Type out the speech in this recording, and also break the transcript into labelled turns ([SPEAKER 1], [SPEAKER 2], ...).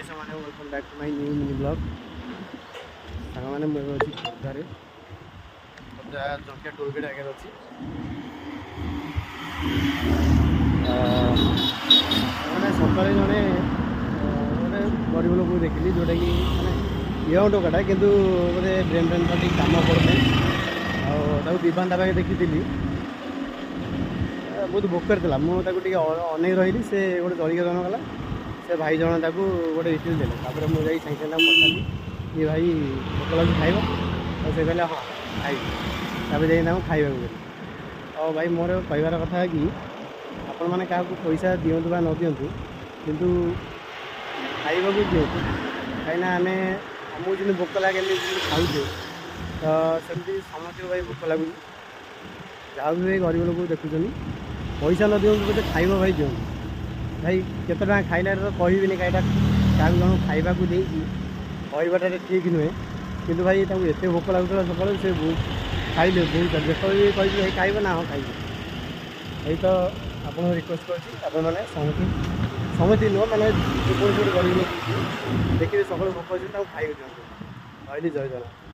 [SPEAKER 1] सामने welcome back to my new mini blog सांग मैंने मुझे अच्छी खोर्धारे खोर्धा जंकिया टोल गेट आगे अच्छी मैंने सकाଳେ जड़े गोटे गरीब लोक देखिली जोटा कि मैंने यंग टोकाटा कि गोटे ब्रेन ब्रेन पार्टी कम पड़े आवान पाखे देखी बहुत भोकर था मुझे अनेक रही से गोटे जलिका जन गला से भाई जन गोटे इटिल देते मुझे साइंस पचारि ये भाई भोक लगे खाइब तो से कहले हाँ खाइबी जाइए खाइबा और भाई मोर कहबार कथा है कि आपण मैंने क्या पैसा दिंतु बा न दिंतु किंतु खाइबा दिंतु कहीं आम आमको जमी भोक लगे खाऊे तो सेमती समस्त भाई भोक लगुच जहाँ भी भाई गरीब लोग देखुं पैसा न दिंतु गोटे खाइब भाई दिंतु भाई केत खाइला तो कहबी कईटा क्या जन खाइबा कहबाटा ठीक नुहे कि भाई एत भोक लगुला सकाल से खाइले बहुत देखो भी कह खाइब ना हाँ खाइबे यही तो आपको रिक्वेस्ट कर समझ नुह मैंने गरीब लोग देखिए सकाल भोक अच्छे खाइबे दिखाई जय जगन्नाथ।